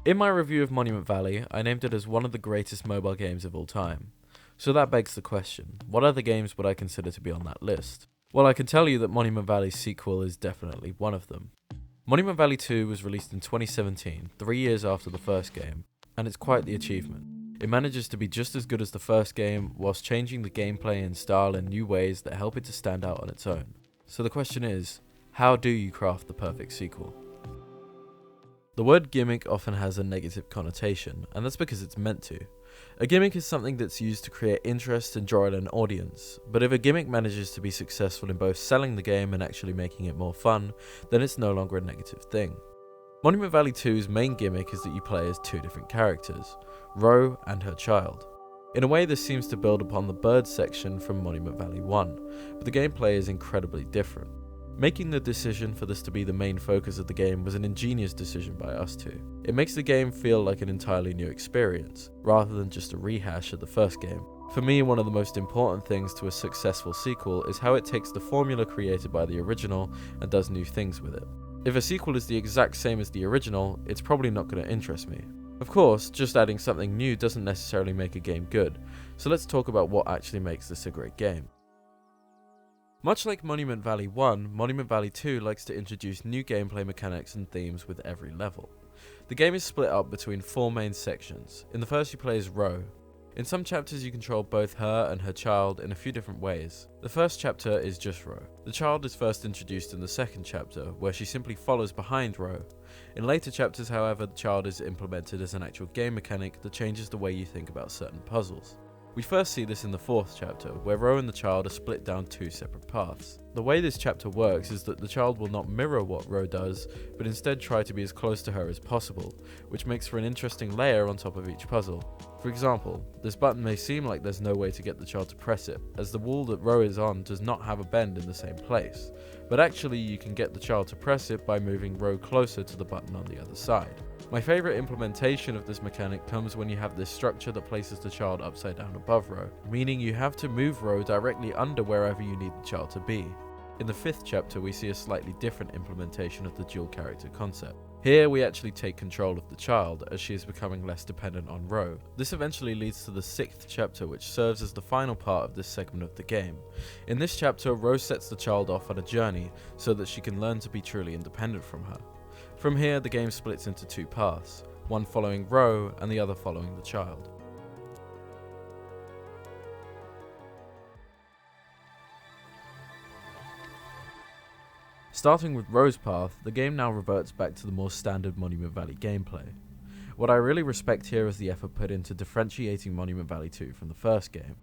In my review of Monument Valley, I named it as one of the greatest mobile games of all time. So that begs the question, what other games would I consider to be on that list? Well, I can tell you that Monument Valley's sequel is definitely one of them. Monument Valley 2 was released in 2017, 3 years after the first game, and it's quite the achievement. It manages to be just as good as the first game, whilst changing the gameplay and style in new ways that help it to stand out on its own. So the question is, how do you craft the perfect sequel? The word gimmick often has a negative connotation, and that's because it's meant to. A gimmick is something that's used to create interest and draw in an audience, but if a gimmick manages to be successful in both selling the game and actually making it more fun, then it's no longer a negative thing. Monument Valley 2's main gimmick is that you play as two different characters, Ro and her child. In a way, this seems to build upon the bird section from Monument Valley 1, but the gameplay is incredibly different. Making the decision for this to be the main focus of the game was an ingenious decision by us two. It makes the game feel like an entirely new experience, rather than just a rehash of the first game. For me, one of the most important things to a successful sequel is how it takes the formula created by the original and does new things with it. If a sequel is the exact same as the original, it's probably not going to interest me. Of course, just adding something new doesn't necessarily make a game good, so let's talk about what actually makes this a great game. Much like Monument Valley 1, Monument Valley 2 likes to introduce new gameplay mechanics and themes with every level. The game is split up between 4 main sections. In the first you play as Ro. In some chapters you control both her and her child in a few different ways. The first chapter is just Ro. The child is first introduced in the second chapter, where she simply follows behind Ro. In later chapters, however, the child is implemented as an actual game mechanic that changes the way you think about certain puzzles. We first see this in the 4th chapter, where Ro and the child are split down 2 separate paths. The way this chapter works is that the child will not mirror what Ro does, but instead try to be as close to her as possible, which makes for an interesting layer on top of each puzzle. For example, this button may seem like there's no way to get the child to press it, as the wall that Ro is on does not have a bend in the same place, but actually you can get the child to press it by moving Ro closer to the button on the other side. My favourite implementation of this mechanic comes when you have this structure that places the child upside down above Ro, meaning you have to move Ro directly under wherever you need the child to be. In the 5th chapter we see a slightly different implementation of the dual character concept. Here we actually take control of the child as she is becoming less dependent on Ro. This eventually leads to the 6th chapter, which serves as the final part of this segment of the game. In this chapter, Ro sets the child off on a journey so that she can learn to be truly independent from her. From here, the game splits into 2 paths, one following Ro and the other following the child. Starting with Ro's path, the game now reverts back to the more standard Monument Valley gameplay. What I really respect here is the effort put into differentiating Monument Valley 2 from the first game.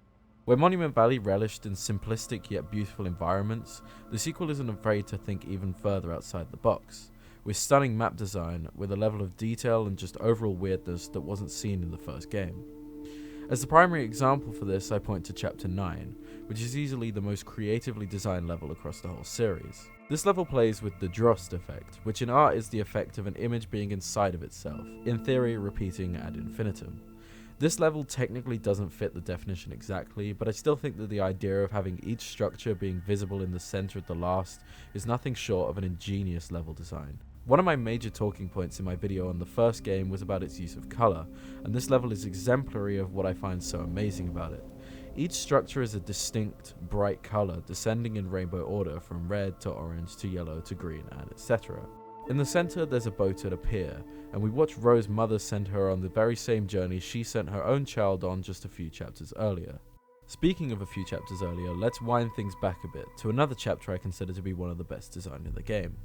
Where Monument Valley relished in simplistic yet beautiful environments, the sequel isn't afraid to think even further outside the box, with stunning map design, with a level of detail and just overall weirdness that wasn't seen in the first game. As the primary example for this, I point to Chapter 9, which is easily the most creatively designed level across the whole series. This level plays with the Drost effect, which in art is the effect of an image being inside of itself, in theory repeating ad infinitum. This level technically doesn't fit the definition exactly, but I still think that the idea of having each structure being visible in the center of the last is nothing short of an ingenious level design. One of my major talking points in my video on the first game was about its use of colour, and this level is exemplary of what I find so amazing about it. Each structure is a distinct, bright colour, descending in rainbow order from red to orange to yellow to green and etc. In the centre there's a boat at a pier, and we watch Ro's mother send her on the very same journey she sent her own child on just a few chapters earlier. Speaking of a few chapters earlier, let's wind things back a bit to another chapter I consider to be one of the best designed in the game.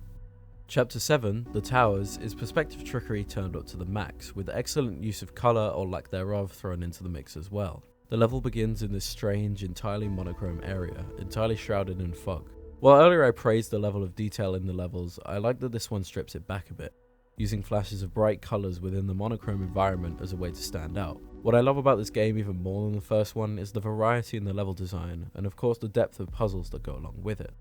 Chapter 7, The Towers, is perspective trickery turned up to the max, with excellent use of colour or lack thereof thrown into the mix as well. The level begins in this strange, entirely monochrome area, entirely shrouded in fog. While earlier I praised the level of detail in the levels, I like that this one strips it back a bit, using flashes of bright colours within the monochrome environment as a way to stand out. What I love about this game even more than the first one is the variety in the level design, and of course the depth of puzzles that go along with it.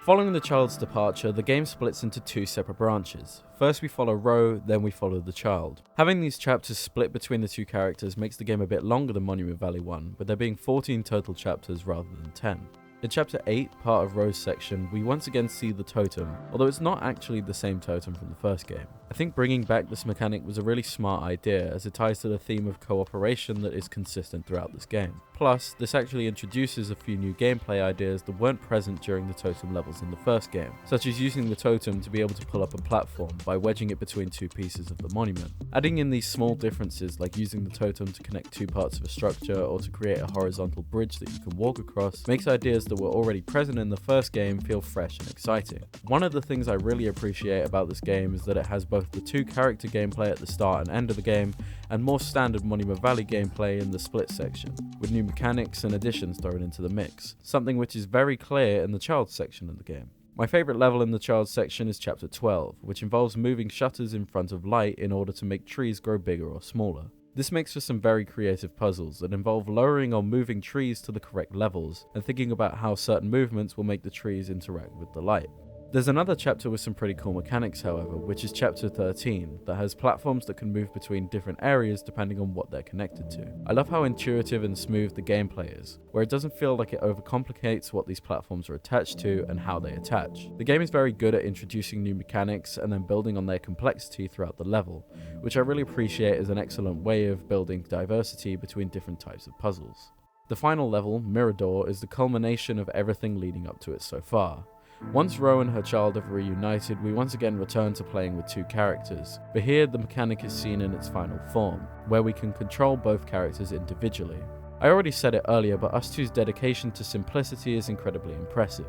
Following the child's departure, the game splits into 2 separate branches. First we follow Ro, then we follow the child. Having these chapters split between the 2 characters makes the game a bit longer than Monument Valley 1, with there being 14 total chapters rather than 10. In Chapter 8, part of Rose section, we once again see the totem, although it's not actually the same totem from the first game. I think bringing back this mechanic was a really smart idea, as it ties to the theme of cooperation that is consistent throughout this game. Plus, this actually introduces a few new gameplay ideas that weren't present during the totem levels in the first game, such as using the totem to be able to pull up a platform by wedging it between two pieces of the monument. Adding in these small differences, like using the totem to connect two parts of a structure or to create a horizontal bridge that you can walk across, makes ideas that were already present in the first game feel fresh and exciting. One of the things I really appreciate about this game is that it has both the two character gameplay at the start and end of the game, and more standard Monument Valley gameplay in the split section, with new mechanics and additions thrown into the mix, something which is very clear in the child section of the game. My favourite level in the child section is Chapter 12, which involves moving shutters in front of light in order to make trees grow bigger or smaller. This makes for some very creative puzzles that involve lowering or moving trees to the correct levels, and thinking about how certain movements will make the trees interact with the light. There's another chapter with some pretty cool mechanics, however, which is Chapter 13, that has platforms that can move between different areas depending on what they're connected to. I love how intuitive and smooth the gameplay is, where it doesn't feel like it overcomplicates what these platforms are attached to and how they attach. The game is very good at introducing new mechanics and then building on their complexity throughout the level, which I really appreciate as an excellent way of building diversity between different types of puzzles. The final level, Mirador, is the culmination of everything leading up to it so far. Once Ro and her child have reunited, we once again return to playing with two characters, but here the mechanic is seen in its final form, where we can control both characters individually. I already said it earlier, but Us Two's dedication to simplicity is incredibly impressive,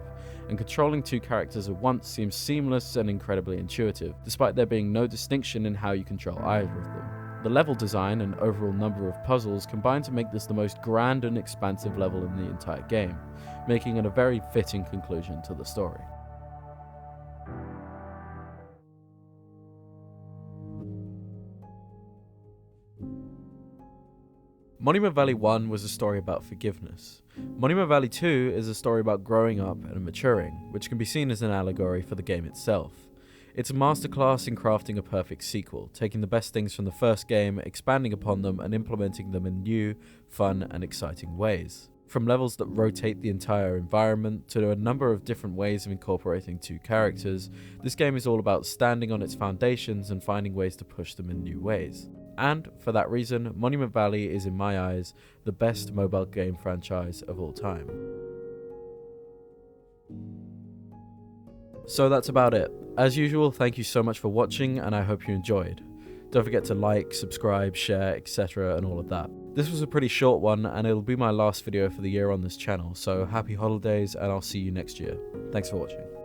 and controlling two characters at once seems seamless and incredibly intuitive, despite there being no distinction in how you control either of them. The level design and overall number of puzzles combine to make this the most grand and expansive level in the entire game, making it a very fitting conclusion to the story. Monument Valley 1 was a story about forgiveness. Monument Valley 2 is a story about growing up and maturing, which can be seen as an allegory for the game itself. It's a masterclass in crafting a perfect sequel, taking the best things from the first game, expanding upon them, and implementing them in new, fun, and exciting ways. From levels that rotate the entire environment to a number of different ways of incorporating two characters, this game is all about standing on its foundations and finding ways to push them in new ways. And, for that reason, Monument Valley is, in my eyes, the best mobile game franchise of all time. So that's about it. As usual, thank you so much for watching, and I hope you enjoyed. Don't forget to like, subscribe, share, etc. and all of that. This was a pretty short one, and it'll be my last video for the year on this channel, so happy holidays, and I'll see you next year. Thanks for watching.